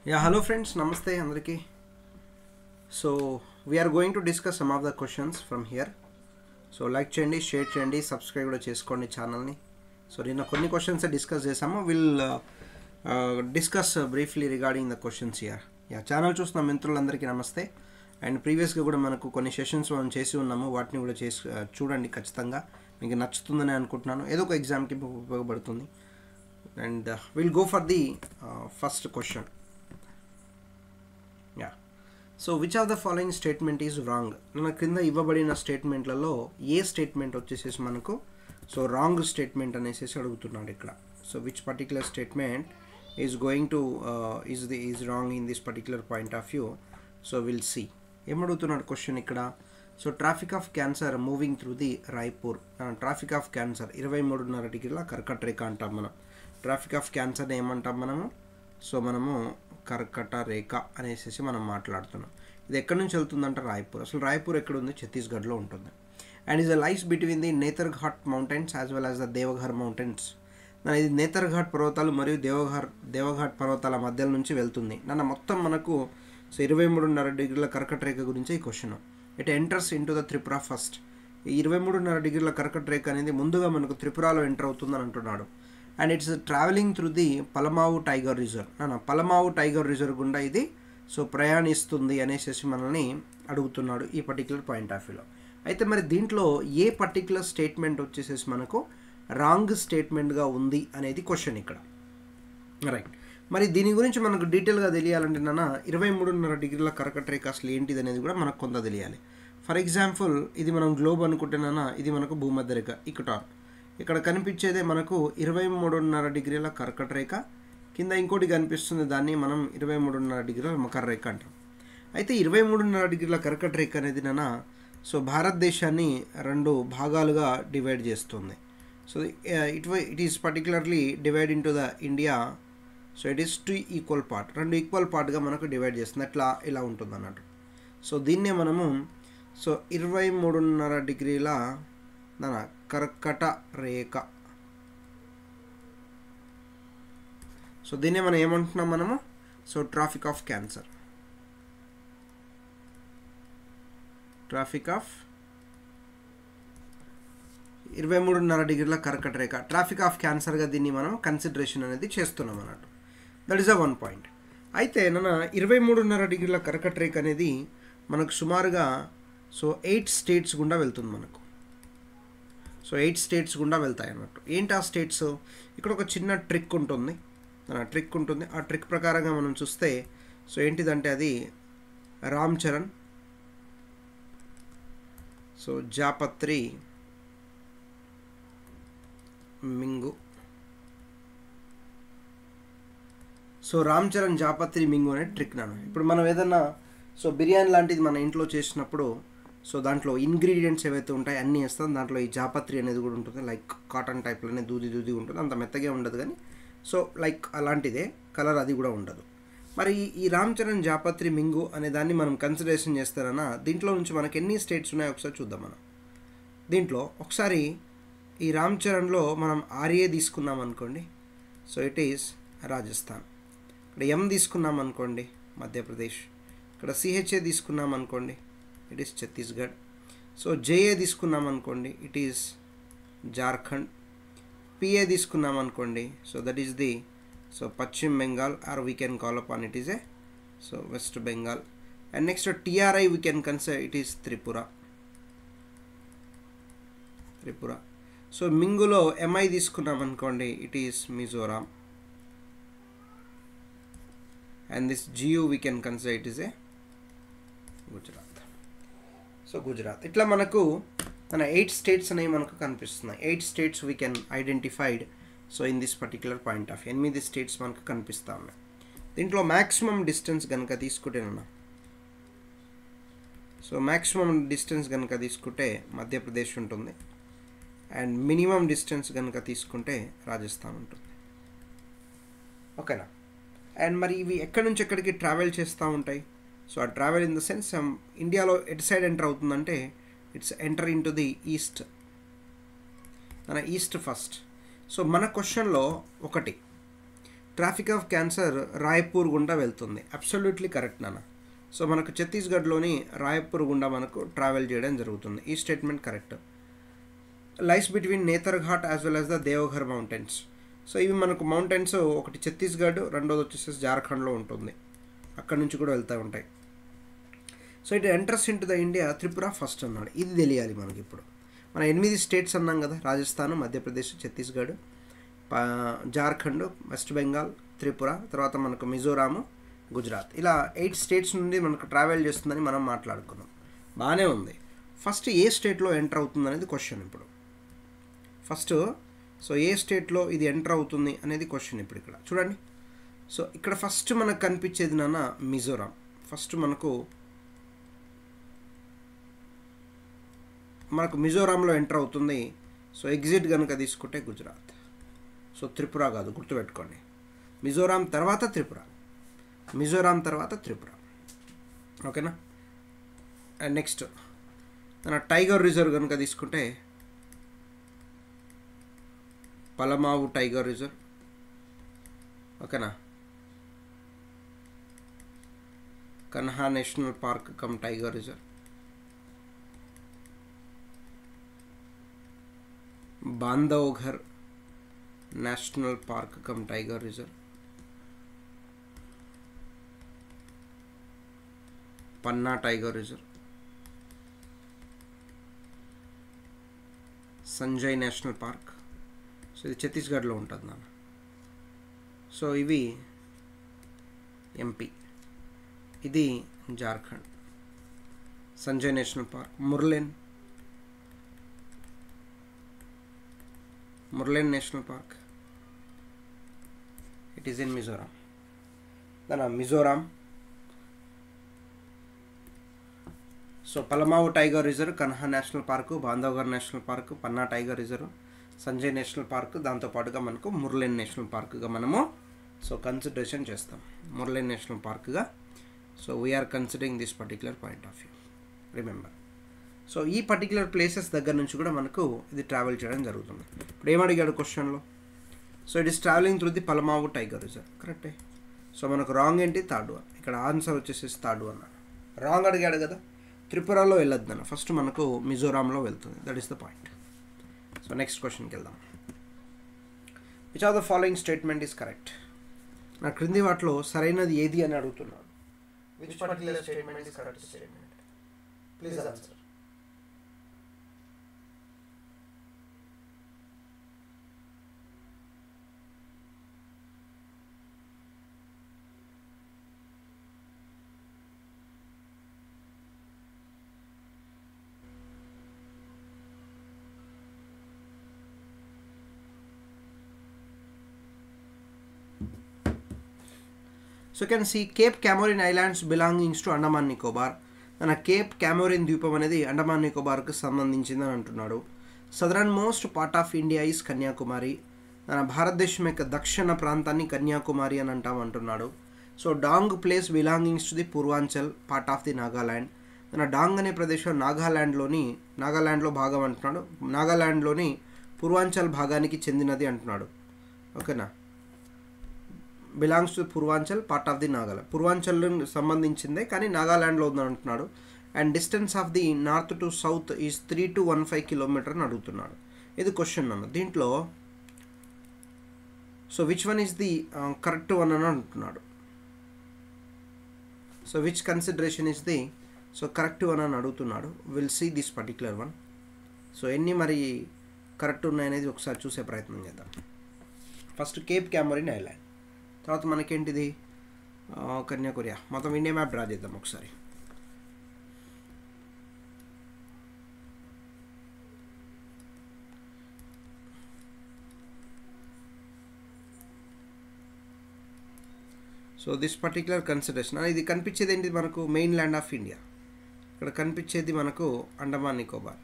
Yeah, hello friends, namaste andariki. So we are going to discuss some of the questions from here. So like cheyandi, share cheyandi, subscribe kuda cheskondi channel ni. So ninna konni questions discuss chesamu. We'll discuss briefly regarding the questions here. Yeah, channel chustunna mintrulandariki namaste. And previous ga kuda manaku konni sessions మనం చేసి ఉన్నాము. వాటిని కూడా చేసి చూడండి ఖచ్చితంగా. మీకు నచ్చుతుందని అనుకుంటున్నాను. ఏదో ఒక ఎగ్జామ్ కి ఉపయోగపడుతుంది. And we'll go for the first question. Yeah. So which of the following statement is wrong? మన క్రింద ఇవ్వబడిన స్టేట్మెంట్లలో ఏ స్టేట్మెంట్ వచ్చేసేసి మనకు సో రాంగ్ స్టేట్మెంట్ అనేసి అడుగుతున్నాడు ఇక్కడ. So which particular statement is going to is wrong in this particular point of view. So will see ఏమడుగుతున్నాడు question ఇక్కడ. So tropic of cancer moving through the Raipur. Tropic of cancer 23.5 డిగ్రీల కర్కట రేఖ అంటాం మనం. Tropic of క్యాన్సర్ని ఏమంటాం మనము? So మనము కర్కట రేఖ అనేసి మనం మాట్లాడుతున్నాం. ఇది ఎక్కడి నుంచి వెళ్తుందంటే రాయ్పూర్. అసలు రాయ్పూర్ ఎక్కడ ఉంది? ఛత్తీస్గఢ్లో ఉంటుంది. And is the lies between the Netarhat mountains as well as the Deoghar mountains. ఇది నేతర్ఘాట్ పర్వతాలు మరియు దేవఘాట్ పర్వతాల మధ్యలో నుంచి వెళ్తుంది. మొత్తం మనకు సో 23.5 డిగ్రీల కర్కట రేఖ గురించి ఈ question. It enters in to the Tripura first. ఈ 23.5 డిగ్రీల కర్కట రేఖ అనేది ముందుగా మనకు త్రిపురలో ఎంటర్ అవుతుందని అంటున్నాడు. And it's travelling through the Palamau tiger reserve. Palamau tiger reserve గుండా ఇది సో ప్రయాణిస్తుంది అనేసి మనల్ని అడుగుతున్నాడు ఈ పర్టికులర్ పాయింట్ ఆఫ్ వ్యూలో. అయితే మరి దీంట్లో ఏ పర్టికులర్ స్టేట్మెంట్ వచ్చేసేసి మనకు రాంగ్ స్టేట్మెంట్గా ఉంది అనేది క్వశ్చన్ ఇక్కడ. రైట్. మరి దీని గురించి మనకు డీటెయిల్గా తెలియాలంటే 23.5 డిగ్రీల కర్కట రేఖ అసలు ఏంటిది అనేది కూడా మనకు కొంత తెలియాలి. ఫర్ ఎగ్జాంపుల్ ఇది మనం గ్లోబ్ అనుకుంటున్నా, ఇది మనకు భూమధ్య రేఖ ఈక్వటార్. ఇక్కడ కనిపించేదే మనకు 23.5 డిగ్రీల కర్కట రేఖ. కింద ఇంకోటి కనిపిస్తుంది, దాన్ని మనం 23.5 డిగ్రీల మకర రేఖ అంటాం. అయితే 23.5 డిగ్రీల కర్కట రేఖ అనేది సో భారతదేశాన్ని 2 భాగాలుగా డివైడ్ చేస్తుంది. So it is particularly divide in to the India. So it is 2 equal part, 2 equal పార్ట్గా మనకు డివైడ్ చేస్తుంది. అట్లా ఇలా ఉంటుంది అన్నట్టు. సో దీన్నే మనము సో 23.5 డిగ్రీల కర్కట రేఖ. సో దీన్నే మనం ఏమంటున్నాం మనము? So tropic of cancer. Tropic of 23.5 డిగ్రీల కర్కట రేఖ ట్రాఫిక్ ఆఫ్ క్యాన్సర్గా దీన్ని మనం కన్సిడరేషన్ అనేది చేస్తున్నాం అన్నట్టు. That is a one point. అయితే 23.5 డిగ్రీల కర్కట రేఖ అనేది మనకు సుమారుగా సో 8 స్టేట్స్ గుండా వెళ్తుంది మనకు. సో 8 స్టేట్స్ గుండా వెళ్తాయి అన్నట్టు. ఏంటి ఆ స్టేట్స్? ఇక్కడ ఒక చిన్న ట్రిక్ ఉంటుంది. ఆ ట్రిక్ ప్రకారంగా మనం చూస్తే సో ఏంటిదంటే అది రామ్ చరణ్, సో జాపత్రి, మింగు. సో రామ్ చరణ్, జాపత్రి, మింగు అనే ట్రిక్ ఇప్పుడు మనం ఏదన్నా సో బిర్యానీ లాంటిది మన ఇంట్లో చేసినప్పుడు సో దాంట్లో ఇంగ్రీడియంట్స్ ఏవైతే ఉంటాయో అన్నీ వేస్తాం. దాంట్లో ఈ జాపత్రి అనేది కూడా ఉంటుంది. లైక్ కాటన్ టైప్లోనే దూది ఉంటుంది. అంత మెత్తగా ఉండదు కానీ సో లైక్ అలాంటిదే కలర్, అది కూడా ఉండదు. మరి ఈ రామ్ చరణ్, జాపత్రి, మింగు అనే దాన్ని మనం కన్సిడరేషన్ చేస్తారన్నా దీంట్లో నుంచి మనకి ఎన్ని స్టేట్స్ ఉన్నాయో ఒకసారి చూద్దాం మనం. దీంట్లో ఒకసారి ఈ రామ్ చరణ్లో మనం ఆర్ఏ తీసుకున్నాం అనుకోండి, సో ఇట్ ఈస్ రాజస్థాన్. ఇక్కడ ఎం తీసుకున్నాం అనుకోండి, మధ్యప్రదేశ్. ఇక్కడ సిహెచ్ఏ తీసుకున్నాం అనుకోండి, it is Chhattisgarh. So JA తీసుకున్నాం అనుకోండి, ఇట్ ఈస్ జార్ఖండ్. పిఏ తీసుకున్నాం అనుకోండి, so that is the so Paschim Bengal, or we can call up on it is a so West Bengal. And next TRI we can consider it is Tripura. So మింగులో MI తీసుకున్నాం అనుకోండి, it is Mizoram. And this GU we can consider it is a Gujarat. So Gujarat. ఇట్లా మనకు 8 states అనేవి మనకు కనిపిస్తున్నాయి. 8 states we can identified so in this particular point of 8 states మనకు కనిపిస్తూ ఉన్నాయి. దీంట్లో మ్యాక్సిమం డిస్టెన్స్ కనుక తీసుకుంటేనన్నా సో మ్యాక్సిమం డిస్టెన్స్ కనుక తీసుకుంటే మధ్యప్రదేశ్ ఉంటుంది. అండ్ మినిమం డిస్టెన్స్ కనుక తీసుకుంటే రాజస్థాన్ ఉంటుంది. ఓకేనా? అండ్ మరి ఇవి ఎక్కడి నుంచి ఎక్కడికి ట్రావెల్ చేస్తూ ఉంటాయి? సో ఆ ట్రావెల్ ఇన్ ద సెన్స్ ఇండియాలో ఎటు సైడ్ ఎంటర్ అవుతుందంటే it's enter in to the east. East first. So మన క్వశ్చన్లో ఒకటి ట్రాఫిక్ ఆఫ్ క్యాన్సర్ రాయ్పూర్ గుండా వెళ్తుంది. అబ్సల్యూట్లీ కరెక్ట్ నాన్న. సో మనకు ఛత్తీస్గఢ్లోని రాయ్పూర్ గుండా మనకు ట్రావెల్ చేయడం జరుగుతుంది. ఈ statement correct. Lies between Netarhat as well as the Deoghar mountains. So ఇవి మనకు మౌంటైన్స్, ఒకటి ఛత్తీస్గఢ్, రెండోది వచ్చేసి జార్ఖండ్లో ఉంటుంది. అక్కడి నుంచి కూడా వెళ్తూ ఉంటాయి. So it enters in to the India Tripura first అన్నాడు. ఇది తెలియాలి మనకి. ఇప్పుడు మన 8 స్టేట్స్ అన్నాం కదా, రాజస్థాన్, మధ్యప్రదేశ్, ఛత్తీస్గఢ్, జార్ఖండ్, వెస్ట్ బెంగాల్, త్రిపుర, తర్వాత మనకు మిజోరాము, గుజరాత్, ఇలా 8 స్టేట్స్ నుండి మనకు ట్రావెల్ చేస్తుందని మనం మాట్లాడుకున్నాం. బాగానే ఉంది. ఫస్ట్ ఏ స్టేట్లో ఎంటర్ అవుతుంది అనేది క్వశ్చన్ ఇప్పుడు. ఫస్ట్ సో ఏ స్టేట్లో ఇది ఎంటర్ అవుతుంది అనేది క్వశ్చన్ ఇప్పుడు ఇక్కడ చూడండి. సో ఇక్కడ ఫస్ట్ మనకు కనిపించేది నాన్న మిజోరాం. ఫస్ట్ మనకు మిజోరాంలో ఎంటర్ అవుతుంది. సో ఎగ్జిట్ కనుక తీసుకుంటే గుజరాత్. సో త్రిపుర కాదు, గుర్తుపెట్టుకోండి. మిజోరాం తర్వాత త్రిపుర, మిజోరాం తర్వాత త్రిపుర. ఓకేనా. అండ్ నెక్స్ట్ మన టైగర్ రిజర్వ్ కనుక తీసుకుంటే పలమావు టైగర్ రిజర్వ్. ఓకేనా. Kanha national park cum tiger reserve, Bandhavgarh national park cum tiger reserve, Panna tiger reserve, Sanjay national park. So ఇది ఛత్తీస్గఢ్లో ఉంటుంది నాన్న. సో ఇవి ఎంపీ, ఇది Jharkhand. Sanjay national park, Murlen national park, it is in Mizoram. Mizoram. So Palamau tiger reserve, Kanha national park, Bandhavgarh national park, Panna tiger reserve, Sanjay national park, దాంతోపాటుగా మనకు Murlen national పార్క్గా మనము సో కన్సిడరేషన్ చేస్తాం. ముర్లెన్ నేషనల్ పార్క్గా. So we are considering this particular point of view, remember. So ఈ particular places దగ్గర నుంచి కూడా మనకు ఇది ట్రావెల్ చేయడం జరుగుతుంది. ఇప్పుడు ఏమడిగాడు క్వశ్చన్లో? So it is travelling through the Palamau tiger reserve. కరెక్టే. సో మనకు రాంగ్ ఏంటి? Third one. ఇక్కడ ఆన్సర్ వచ్చేసి థర్డ్ వన్ అన్నాడు. రాంగ్ అడిగాడు కదా. త్రిపురలో వెళ్ళొద్దాను, ఫస్ట్ మనకు మిజోరాంలో వెళ్తుంది. That is the point. So next క్వశ్చన్కి వెళ్దాం. Which of the following statement is correct? నా క్రింది వాటిలో సరైనది ఏది అని అడుగుతున్నాడు. Which particular statement is correct statement? Please answer. So can see Cape క్యామోరిన్ islands belongings to Andaman Nicobar. మన కేప్ క్యామోరిన్ ద్వీపం అనేది అండమాన్ నికోబార్కు సంబంధించిందని అంటున్నాడు. Southern most part of India is Kanyakumari. మన భారతదేశం యొక్క దక్షిణ ప్రాంతాన్ని కన్యాకుమారి అని అంటున్నాడు. So dong place belongings to the Purvanchal part of the Nagaland. మన డాంగ్ అనే ప్రదేశం నాగాల్యాండ్లో భాగం అంటున్నాడు. నాగాల్యాండ్లోని పూర్వాంచల్ భాగానికి చెందినది అంటున్నాడు. ఓకేనా. Belongs to Purvanchal part of the Nagaland. Purvanchal సంబంధించిందే కానీ నాగాల్యాండ్లో ఉందని అంటున్నాడు. And distance of the north to south is 3 to 15 kilometre అని అడుగుతున్నాడు. ఇది క్వశ్చన్ అన్న. దీంట్లో so which one is the correct one అని అంటున్నాడు. So which consideration is the so correct one అని అడుగుతున్నాడు. Will see this particular one. So ఎన్ని మరి కరెక్ట్ ఉన్నాయనేది ఒకసారి చూసే ప్రయత్నం చేద్దాం. ఫస్ట్ కేప్ క్యామోరిన్ ఐలాండ్, తర్వాత మనకేంటిది కన్యాకుమారి. మొత్తం ఇండియా మ్యాప్ డ్రా చేద్దాం ఒకసారి. సో దిస్ పర్టిక్యులర్ కన్సిడరేషన్, ఇది కనిపించేది ఏంటి మనకు? Main land of India. ఇక్కడ కనిపించేది మనకు అండమాన్ నికోబార్.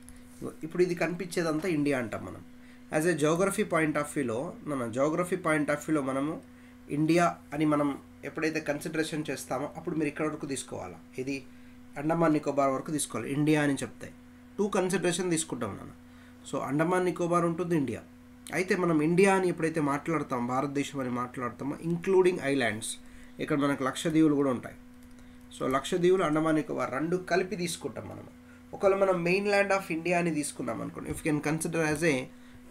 ఇప్పుడు ఇది కనిపించేదంతా ఇండియా అంటాం మనం. As a geography point of వ్యూలో మనము ఇండియా అని మనం ఎప్పుడైతే కన్సిడరేషన్ చేస్తామో అప్పుడు మీరు ఇక్కడ వరకు తీసుకోవాలా, ఇది అండమాన్ నికోబార్ వరకు తీసుకోవాలి. ఇండియా అని చెప్తే 2 కన్సిడరేషన్ తీసుకుంటాం నాన్న. సో అండమాన్ నికోబార్ ఉంటుంది, ఇండియా. అయితే మనం ఇండియా అని ఎప్పుడైతే మాట్లాడతాం, భారతదేశం అని మాట్లాడతామో ఇంక్లూడింగ్ ఐలాండ్స్, ఇక్కడ మనకు లక్షద్వీపులు కూడా ఉంటాయి. సో లక్షద్వీపులు, అండమాన్ నికోబార్ రెండు కలిపి తీసుకుంటాం మనం. ఒకవేళ మనం మెయిన్ ల్యాండ్ ఆఫ్ ఇండియా అని తీసుకున్నాం అనుకోండి, if can consider as a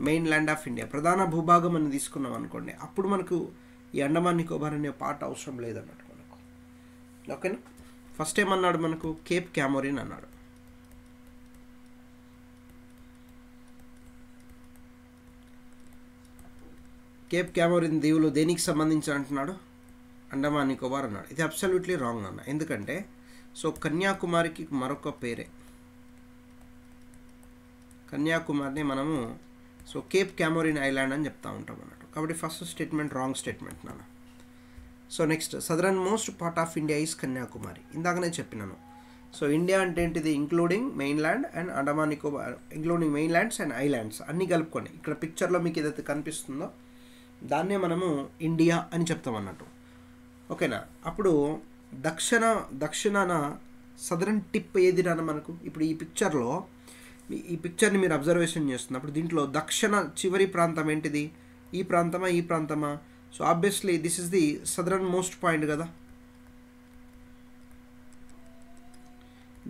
main land of India, ప్రధాన భూభాగం అని తీసుకున్నాం అనుకోండి, అప్పుడు మనకు ఈ అండమాన్ నికోబార్ అనే పార్ట్ అవసరం లేదన్నట్టు మనకు. ఓకేనా. ఫస్ట్ ఏమన్నాడు మనకు, కేప్ క్యామోరిన్ అన్నాడు. కేప్ క్యామోరిన్ దీవులు దేనికి సంబంధించి అంటున్నాడు, అండమాన్ నికోబార్ అన్నాడు. ఇది అబ్సల్యూట్లీ రాంగ్ అన్న. ఎందుకంటే సో కన్యాకుమారికి మరొక పేరే, కన్యాకుమారిని మనము సో కేప్ క్యామోరిన్ ఐలాండ్ అని చెప్తా ఉంటాం అన్నట్టు. కాబట్టి ఫస్ట్ స్టేట్మెంట్ రాంగ్ స్టేట్మెంట్ నాన్న. So next, southern most part of India is Kanyakumari. ఇందాకనే చెప్పినాను. సో ఇండియా అంటే ఏంటిది, including main land and Andaman Nicobar, including main lands and islands అన్నీ కలుపుకొని, ఇక్కడ పిక్చర్లో మీకు ఏదైతే కనిపిస్తుందో దాన్నే మనము ఇండియా అని చెప్తాం అన్నట్టు. ఓకేనా. అప్పుడు దక్షిణాన సదరన్ టిప్ ఏది రాన మనకు, ఇప్పుడు ఈ పిక్చర్ని మీరు అబ్జర్వేషన్ చేస్తున్నప్పుడు దీంట్లో దక్షిణ చివరి ప్రాంతం ఏంటిది, ఈ ప్రాంతమా. So obviously this is the southern most point కదా,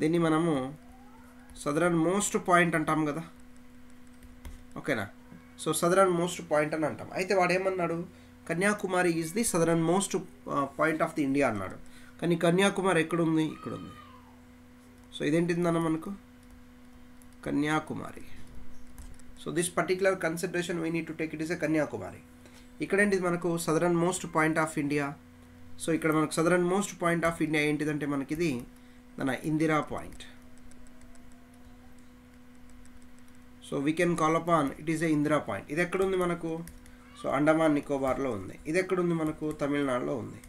దీన్ని మనము సదరన్ మోస్ట్ పాయింట్ అంటాం కదా. ఓకేనా. సో సదరన్ మోస్ట్ పాయింట్ అని అంటాం. అయితే వాడు ఏమన్నాడు, Kanyakumari is the southern most point of the India అన్నాడు. కానీ కన్యాకుమారి ఎక్కడుంది, ఇక్కడ ఉంది. సో ఇదేంటిందన్న మనకు Kanyakumari. So this particular consideration we need to take it is a Kanyakumari. ఇక్కడేంటిది మనకు southern most point of India. So ఇక్కడ మనకు southern most point of India ఏంటిదంటే మనకిది మన Indira point. So we can call upon it is a Indira point. ఇది ఎక్కడుంది మనకు, సో అండమాన్ నికోబార్లో ఉంది. ఇది ఎక్కడుంది మనకు, తమిళనాడులో ఉంది.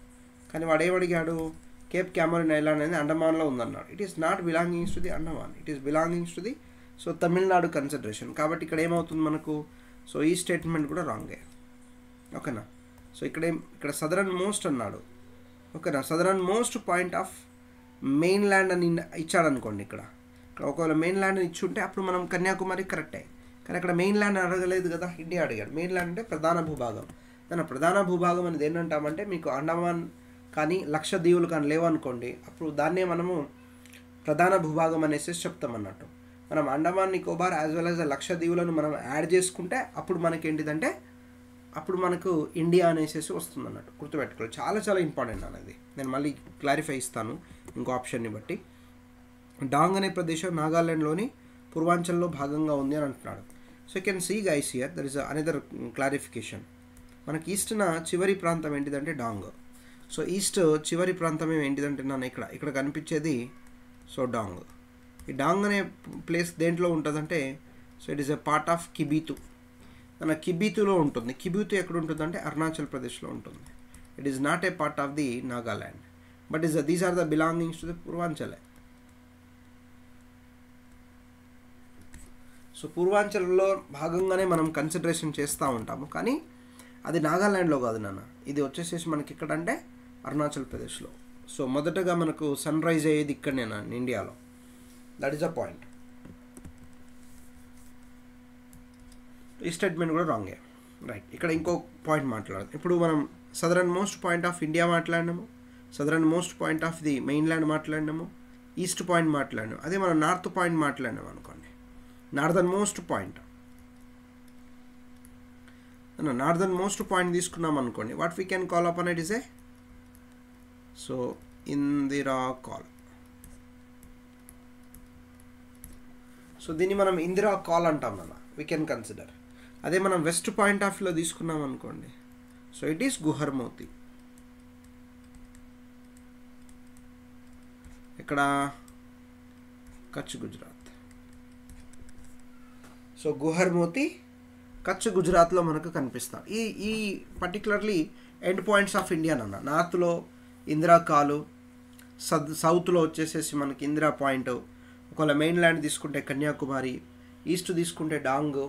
కానీ వాడు ఏమడిగాడు, కేప్ క్యామోరిన్ ఐలాండ్ అనేది అండమాన్లో ఉందన్నాడు. It is not belongings to the Andaman, it is belongings to the so Tamil Nadu consideration. కాబట్టి ఇక్కడ ఏమవుతుంది మనకు, సో ఈ స్టేట్మెంట్ కూడా రాంగే. ఓకేనా. సో ఇక్కడ సదరన్ మోస్ట్ అన్నాడు. ఓకేనా. Southern most point of main land అని ఇచ్చాడు అనుకోండి. ఇక్కడ ఒకవేళ మెయిన్ ల్యాండ్ ఇచ్చుంటే అప్పుడు మనం కన్యాకుమారి కరెక్టే. కానీ అక్కడ మెయిన్ ల్యాండ్ అడగలేదు కదా, ఇండియా అడిగాడు. మెయిన్ ల్యాండ్ అంటే ప్రధాన భూభాగం. దాని ప్రధాన భూభాగం అనేది ఏంటంటామంటే మీకు అండమాన్ కానీ లక్షద్వీపులు కానీ లేవనుకోండి, అప్పుడు దాన్నే మనము ప్రధాన భూభాగం అనేసి చెప్తాం అన్నట్టు. మనం Andaman Nicobar as well as లక్షద్వీపులను మనం యాడ్ చేసుకుంటే అప్పుడు మనకి ఏంటిదంటే అప్పుడు మనకు ఇండియా అనేసి వస్తుంది అన్నట్టు. గుర్తుపెట్టుకోవాలి, చాలా చాలా ఇంపార్టెంట్ అనేది. నేను మళ్ళీ క్లారిఫై ఇస్తాను ఇంకో ఆప్షన్ని బట్టి. డాంగ్ అనే ప్రదేశం నాగాల్యాండ్లోని పూర్వాంచల్లో భాగంగా ఉంది అని అంటున్నాడు. So you can see guys here there is another clarification. మనకి ఈస్ట్న చివరి ప్రాంతం ఏంటిదంటే డాంగ్. సో ఈస్ట్ చివరి ప్రాంతం ఏంటిదంటే నన్ను ఇక్కడ కనిపించేది సో డాంగ్. ఈ డాంగ్ అనే ప్లేస్ దేంట్లో ఉంటుందంటే so it is a part of Kibithu. మన కిబీతులో ఉంటుంది. కిబీతు ఎక్కడ ఉంటుందంటే అరుణాచల్ ప్రదేశ్లో ఉంటుంది. It is not a part of the Nagaland, but these are the belongings to the పూర్వాంచలే. సో పూర్వాంచల్లో భాగంగానే మనం కన్సిడరేషన్ చేస్తూ ఉంటాము, కానీ అది నాగాల్యాండ్లో కాదు నాన్న. ఇది వచ్చేసేసి మనకి ఎక్కడంటే అరుణాచల్ ప్రదేశ్లో. సో మొదటగా మనకు సన్ రైజ్ అయ్యేది ఇక్కడనే ఇండియాలో. That is a point. ఈ స్టేట్మెంట్ కూడా రాంగే. రైట్. ఇక్కడ ఇంకో పాయింట్ మాట్లాడదాం. ఇప్పుడు మనం southern most point of India మాట్లాడినాము, southern most point of the main land మాట్లాడినాము, ఈస్ట్ పాయింట్ మాట్లాడినాము. అదే మనం నార్త్ పాయింట్ మాట్లాడినాము అనుకోండి, నార్దర్న్ మోస్ట్ పాయింట్ తీసుకున్నాం అనుకోండి, what we can call up an it is a so Indira call. So దీన్ని మనం ఇందిరా కాల్ అంటాం అన్న, వీ కెన్ కన్సిడర్. అదే మనం వెస్ట్ పాయింట్ ఆఫ్ వ్యూలో తీసుకున్నాం అనుకోండి, సో ఇట్ ఈస్ గుహర్మోతి. ఇక్కడ కచ్ గుజరాత్. సో గుహర్మోతి కచ్ గుజరాత్లో మనకు కనిపిస్తాయి. ఈ particularly end points of India అన్న. నార్త్లో ఇందిరా కాలు, సౌత్లో వచ్చేసేసి మనకి ఇందిరా పాయింట్. ఒకవేళ మెయిన్ ల్యాండ్ తీసుకుంటే కన్యాకుమారి, ఈస్ట్ తీసుకుంటే డాంగ్,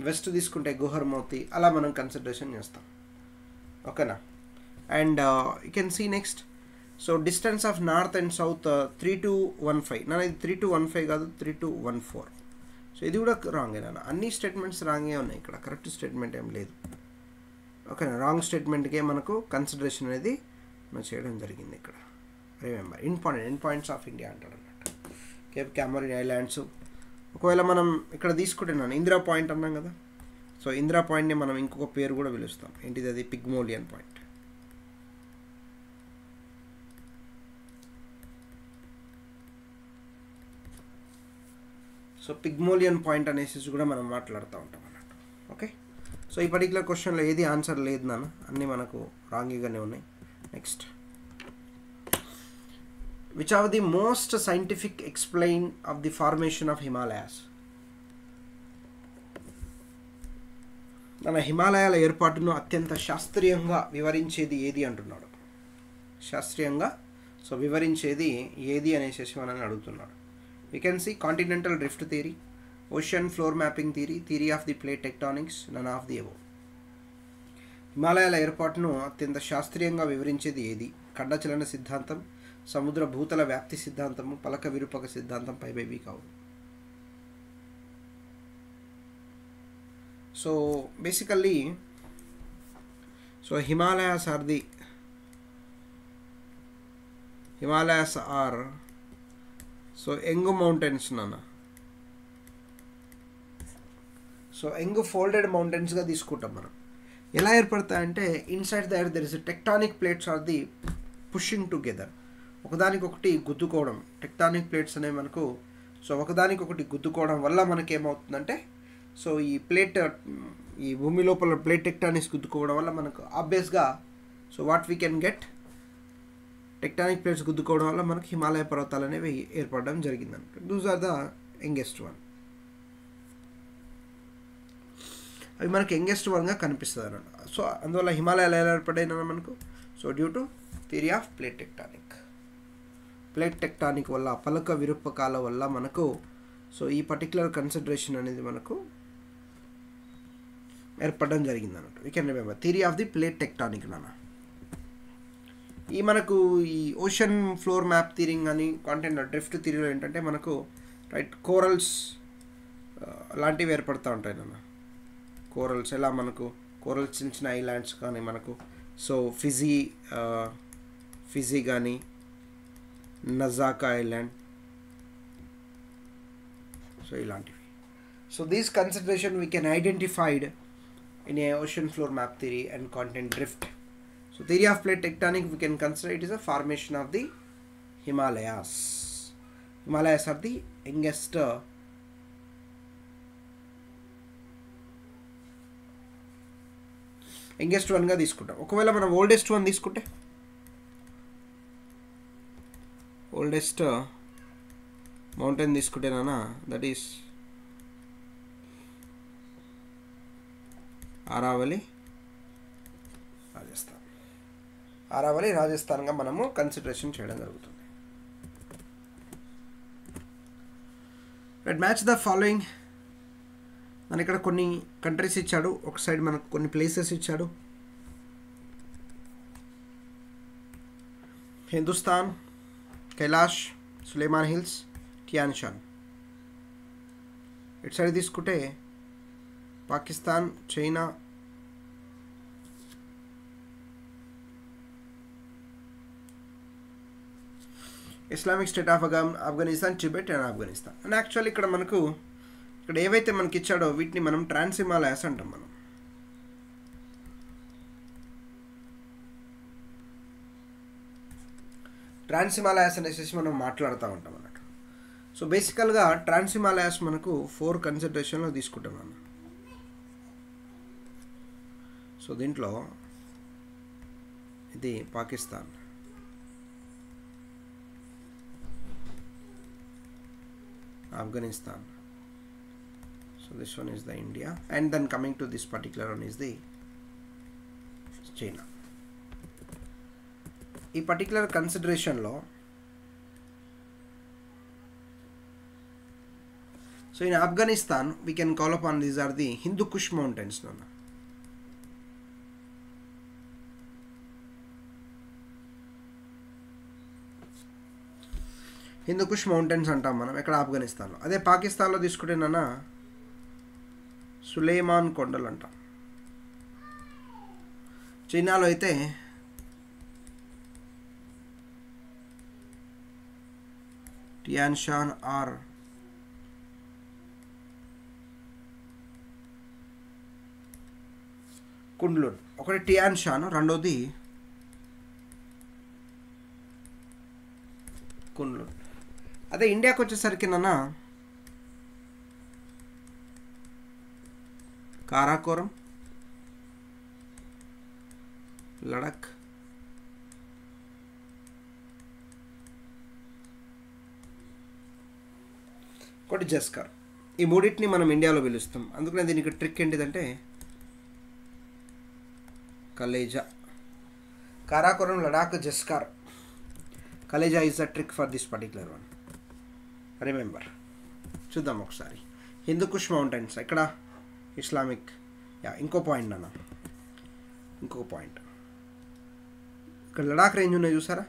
వెస్ట్ తీసుకుంటే గుహర్మోతి, అలా మనం కన్సిడరేషన్ చేస్తాం. ఓకేనా. And you can see next. So distance of north and south 3215. నా ఇది 3215 కాదు, 3214. సో ఇది కూడా రాంగేనా, అన్ని స్టేట్మెంట్స్ రాంగే ఉన్నాయి ఇక్కడ, కరెక్ట్ స్టేట్మెంట్ ఏం లేదు. ఓకేనా, రాంగ్ స్టేట్మెంట్కే మనకు కన్సిడరేషన్ అనేది మనం చేయడం జరిగింది ఇక్కడ. Remember important points of India అంటాడు అన్నట్టు. Cape Comorin islands. ఒకవేళ మనం ఇక్కడ తీసుకుంటున్నాను ఇందిరా పాయింట్ అన్నాం కదా, సో ఇందిరా పాయింట్ని మనం ఇంకొక పేరు కూడా పిలుస్తాం. ఏంటిది అది? Pygmalion point. So Pygmalion point అనేసి కూడా మనం మాట్లాడుతూ ఉంటాం అన్నట్టు. ఓకే, సో ఈ పర్టికులర్ క్వశ్చన్లో ఏది ఆన్సర్ లేదు నాన్న, అన్నీ మనకు రాంగ్గానే ఉన్నాయి. Next, which are the most scientific explain of the formation of Himalayas? మన హిమాలయాల ఏర్పాటును అత్యంత శాస్త్రీయంగా వివరించేది ఏది అంటున్నాడు. శాస్త్రీయంగా సో వివరించేది ఏది అనేసి మనల్ని అడుగుతున్నాడు. We can see continental drift theory, ocean floor mapping theory, theory of the plate tectonics, none of the above. హిమాలయాల ఏర్పాటును అత్యంత శాస్త్రీయంగా వివరించేది ఏది? ఖండచలన సిద్ధాంతం, సముద్ర భూతల వ్యాప్తి సిద్ధాంతము, పలక విరూపక సిద్ధాంతం, పైబైవి కావు. So basically so Himalayas are so young mountains నాన్న. సో యంగ్ ఫోల్డెడ్ మౌంటైన్స్గా తీసుకుంటాం మనం. ఎలా ఏర్పడతాయంటే inside there is tectonic plates are the pushing together. ఒకదానికొకటి గుద్దుకోవడం, టెక్టానిక్ ప్లేట్స్ అనేవి మనకు సో ఒకదానికొకటి గుద్దుకోవడం వల్ల మనకి ఏమవుతుందంటే సో ఈ భూమి లోపల ప్లేట్ టెక్టానిక్స్ గుద్దుకోవడం వల్ల మనకు ఆబ్వియస్గా so what we can get, tectonic plates గుద్దుకోవడం వల్ల మనకు హిమాలయ పర్వతాలు అనేవి ఏర్పడడం జరిగిందన్నమాట. Those are the youngest one. అవి మనకు యంగెస్ట్ వన్గా కనిపిస్తుంది అన్నమాట. సో అందువల్ల హిమాలయాలు ఎలా ఏర్పడినా మనకు so due two theory half plate tectonic వల్ల, పలక విరూపకాల వల్ల మనకు సో ఈ పర్టికులర్ కన్సిడరేషన్ అనేది మనకు ఏర్పడడం జరిగింది అన్నట్టు. We can remember theory of the plate tectonic నాన్న. ఈ మనకు ఈ ఓషన్ ఫ్లోర్ మ్యాప్ థియరీ కానీ కాంటినెంటల్ డ్రిఫ్ట్ థియరీలో ఏంటంటే మనకు రైట్ కోరల్స్ లాంటివి ఏర్పడుతూ ఉంటాయి నాన్న. కోరల్స్ ఎలా మనకు కోరల్స్ చిన్న చిన్న ఐలాండ్స్ కానీ మనకు సో ఫిజీ కానీ నజాకా ఐలాండ్ సో ఇలాంటివి. So these consideration we can identified in a ocean floor map theory and continent drift. So theory of plate tectonic we can consider it is a formation of the Himalayas. Himalayas are the youngest వన్గా తీసుకుంటాం. ఒకవేళ మనం oldest one తీసుకుంటే oldest mountain తీసుకుంటేనా that is Aravalli రాజస్థాన్గా మనము consideration చేయడం జరుగుతుంది. Right, match the following. మన ఇక్కడ కొన్ని కంట్రీస్ ఇచ్చాడు, ఒక సైడ్ మనకు కొన్ని ప్లేసెస్ ఇచ్చాడు. Hindustan, Kailash, Suleman hills, Tian Shan. ఇటు సైడ్ తీసుకుంటే Pakistan, China, Islamic state of Afghanistan, Tibet and Afghanistan. And actually ఇక్కడ మనకు ఇక్కడ ఏవైతే మనకి ఇచ్చాడో వీటిని మనం ట్రాన్స్ హిమాలయాస్ అంటాం. మనం ట్రాన్స్ హిమాలయాస్ అనేసి మనం మాట్లాడుతూ ఉంటాం అన్నట్టు. సో బేసికల్గా ట్రాన్స్ హిమాలయాస్ మనకు 4 కన్సిడరేషన్లో తీసుకుంటాం అన్న. సో దీంట్లో ఇది Pakistan, Afghanistan, so this one is the India, and then coming to this particular one is the China. ఈ పర్టికులర్ కన్సిడరేషన్లో so in Afghanistan we can call up on these are the Hindu Kush mountains నాన్న. Hindu Kush mountains అంటాం మనం ఇక్కడ ఆఫ్ఘనిస్తాన్లో. అదే పాకిస్తాన్లో తీసుకుంటేనన్నా సులేమాన్ కొండలు అంటాం. చైనాలో అయితే టియాన్షాన్ ఆర్ కుండ్లున్. ఒకటి టియాన్షాన్, రెండోది కుండ్లున్. అదే ఇండియాకి వచ్చేసరికి నాన్న కారాకోరం, లడక్, ఒకటి జస్కర్. ఈ మూడింటిని మనం ఇండియాలో పిలుస్తాం. అందుకనే దీనికి ట్రిక్ ఏంటిదంటే Khaleja. Karakoram, Ladakh, Zanskar. Khaleja is the trick for this particular one. Remember. చూద్దాం ఒకసారి. హిందూకుష్ మౌంటైన్స్ ఎక్కడ? ఇస్లామిక్. ఇంకో పాయింట్ నాన్న, ఇంకో పాయింట్. ఇక్కడ లడాక్ రేంజ్ ఉన్నాయి చూసారా?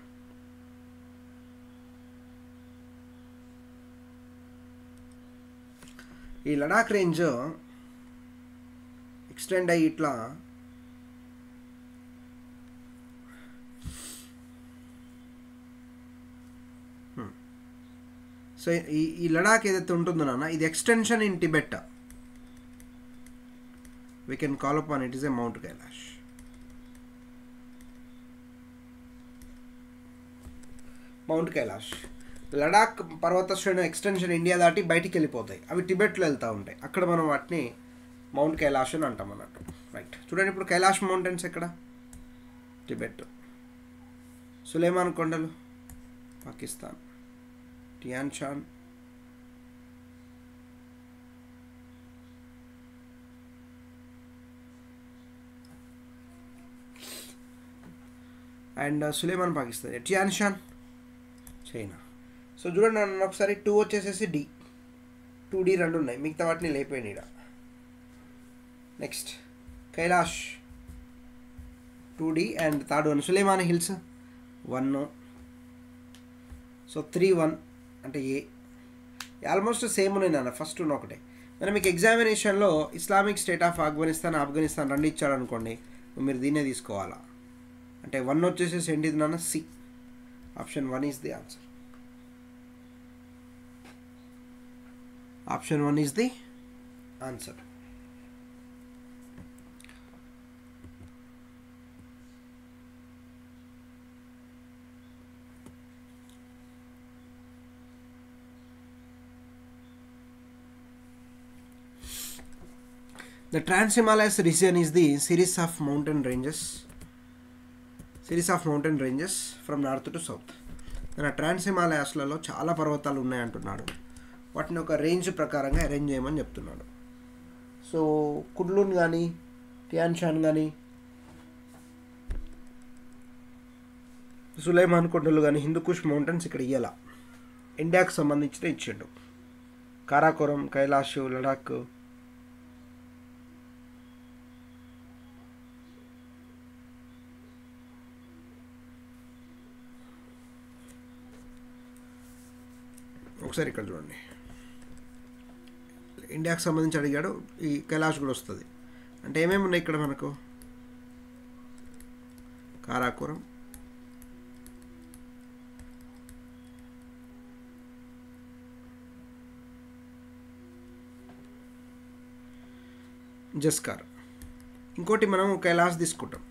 ఈ లడాక్ రేంజ్ ఎక్స్టెండ్ అయ్యి ఇట్లా సో ఈ లడాక్ ఏదైతే ఉంటుందో నాన్న, ఇది extension in Tibet. We can call up on it is A mount Kailash. Mount Kailash, Ladakh పర్వత శ్రేణి ఎక్స్టెన్షన్ ఇండియా దాటి బయటికి వెళ్ళిపోతాయి. అవి టిబెట్లో వెళ్తూ ఉంటాయి. అక్కడ మనం వాటిని మౌంట్ కైలాష్ అని అంటాం అన్నట్టు. రైట్, చూడండి ఇప్పుడు కైలాష్ మౌంటైన్స్ ఎక్కడ? టిబెట్. సులేమాన్ కొండలు Pakistan. Tian Shan and Sulaiman Pakistan. Tian Shan China. So చూడండి నన్ను ఒకసారి 2 వచ్చేసేసి డి, 2D 2 ఉన్నాయి, మిగతా వాటిని లేపోయింది ఇక్కడ. Next Kailash 2D and third one Suleman hills 1. So 3, 1 అంటే ఏ. ఆల్మోస్ట్ సేమ్ ఉన్నాయి నాన్న, ఫస్ట్ ఉన్న ఒకటే. మరి మీకు ఎగ్జామినేషన్లో ఇస్లామిక్ స్టేట్ ఆఫ్ ఆఫ్ఘనిస్తాన్ రెండు ఇచ్చారనుకోండి, మీరు దీన్నే తీసుకోవాలా. అంటే 1 వచ్చేసేసి ఏంటిది నాన్న? C. Option 1 is the answer. Option 1 is the answer. The Trans-Himalayas region is the series of mountain ranges from north to south. మన ట్రాన్స్ హిమాలయాస్లలో చాలా పర్వతాలు ఉన్నాయంటున్నాడు. వాటిని ఒక రేంజ్ ప్రకారంగా అరేంజ్ చేయమని చెప్తున్నాడు. సో కుడ్లూన్ కానీ, టియాన్షాన్ కానీ, సులైమాన్ కొండలు కానీ, హిందూకుష్ మౌంటైన్స్ ఇక్కడ ఇయ్యాల. ఇండియాకు సంబంధించిన ఇచ్చిండు. కారాకోరం, కైలాష్, లడాక్, ఒకసారి ఇక్కడ చూడండి, ఇండియాకు సంబంధించి అడిగాడు. ఈ కైలాష్ కూడా వస్తుంది. అంటే ఏమేమి ఉన్నాయి ఇక్కడ మనకు? కారాకోరం, జస్కార్. ఇంకోటి మనం కైలాష్ తీసుకుంటాం.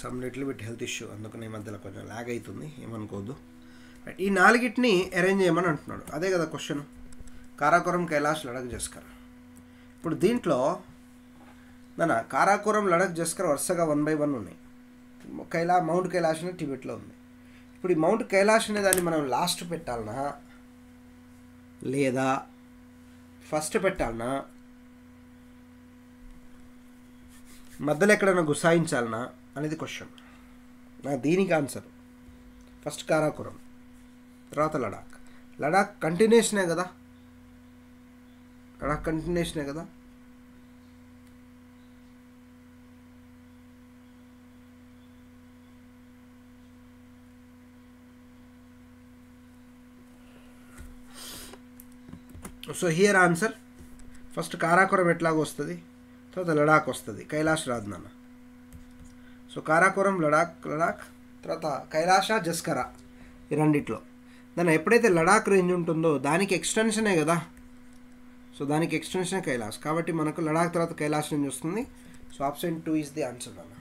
Some little bit health issue, అందుకని ఈ మధ్యలో కొంచెం లాగ్ అవుతుంది, ఏమనుకోవద్దు. ఈ 4టిని అరేంజ్ చేయమని అంటున్నాడు. అదే కదా క్వశ్చన్. కారాకోరం, కైలాష్, లడక్, జస్కర్. ఇప్పుడు దీంట్లో కారాకోరం, లడక్, జస్కర్ వరుసగా 1 by 1 ఉన్నాయి. మౌంట్ కైలాష్ అనేది టిబెట్లో ఉంది. ఇప్పుడు ఈ మౌంట్ కైలాష్ అనే దాన్ని మనం లాస్ట్ పెట్టాలనా లేదా ఫస్ట్ పెట్టాలనా, మధ్యలో ఎక్కడైనా గుసాయించాలనా అనేది క్వశ్చన్. దీనికి ఆన్సర్ ఫస్ట్ కారాకోరం, తర్వాత లడాక్. లడాక్ కంటిన్యూషనే కదా, so here answer first Karakoram ఎట్లాగో వస్తుంది, తర్వాత లడాక్ వస్తుంది, కైలాష్ రాదు నాన్న. సో కారాకోరం లడాక్ తర్వాత కైలాష జస్కరా ఈ రెండిట్లో. దాన్ని ఎప్పుడైతే లడాక్ రేంజ్ ఉంటుందో దానికి ఎక్స్టెన్షనే కదా, సో దానికి ఎక్స్టెన్షన్ కైలాష్, కాబట్టి మనకు లడాక్ తర్వాత కైలాష్ రేంజ్ వస్తుంది. So option 2 is the answer నాన్న.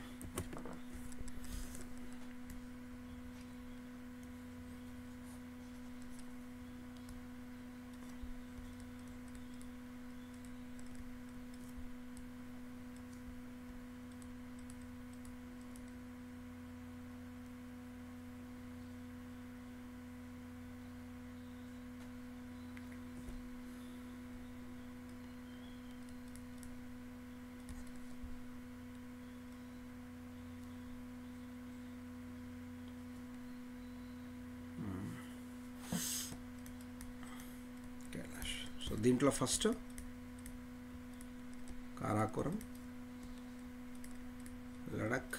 సో దీంట్లో first Karakoram, Ladakh,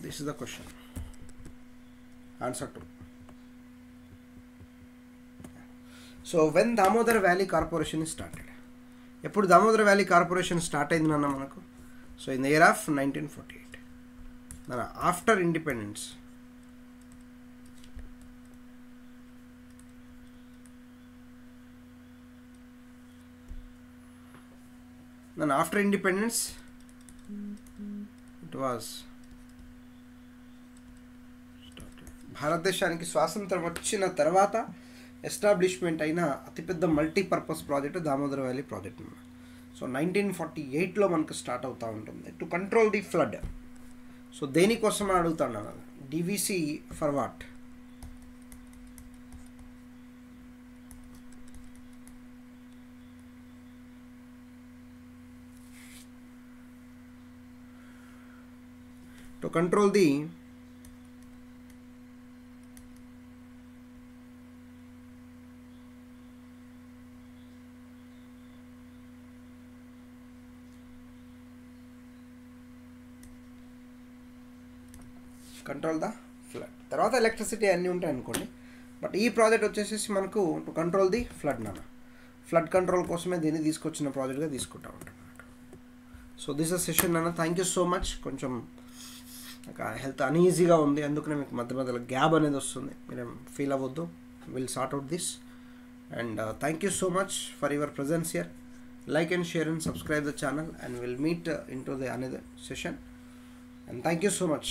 this is the question. Answer 2. So when Damodar valley corporation started, ఎప్పుడు దామోదర్ వ్యాలీ కార్పొరేషన్ స్టార్ట్ అయింది నాన్న మనకు? So in the year of 1948 నాన్న, ఆఫ్టర్ ఇండిపెండెన్స్. నాన్న ఆఫ్టర్ ఇండిపెండెన్స్ ఇట్ వాజ్ భారతదేశానికి స్వాతంత్రం వచ్చిన తర్వాత ఎస్టాబ్లిష్మెంట్ అయిన అతిపెద్ద multipurpose project Damodar valley project. So 1948లో మనకు స్టార్ట్ అవుతూ ఉంటుంది. To control the flood. So దేనికోసం అని అడుగుతాను, DVC for what? To control the flood. తర్వాత ఎలక్ట్రిసిటీ అన్నీ ఉంటాయి అనుకోండి, బట్ ఈ ప్రాజెక్ట్ వచ్చేసి మనకు టు కంట్రోల్ ది ఫ్లడ్ నాన్న. ఫ్లడ్ కంట్రోల్ కోసమే దీన్ని తీసుకొచ్చిన ప్రాజెక్ట్గా తీసుకుంటా ఉంటాం. సో దిస్ అ సెషన్ నాన్న. Thank you so much. కొంచెం హెల్త్ అన్ఈజీగా ఉంది, అందుకనే మీకు మధ్య మధ్యలో గ్యాప్ అనేది వస్తుంది, మీరేం ఫీల్ అవ్వద్దు. Will sort out this. And thank you so much for your presence here. Like and share and subscribe the channel, and we'll meet into the another session. And thank you so much.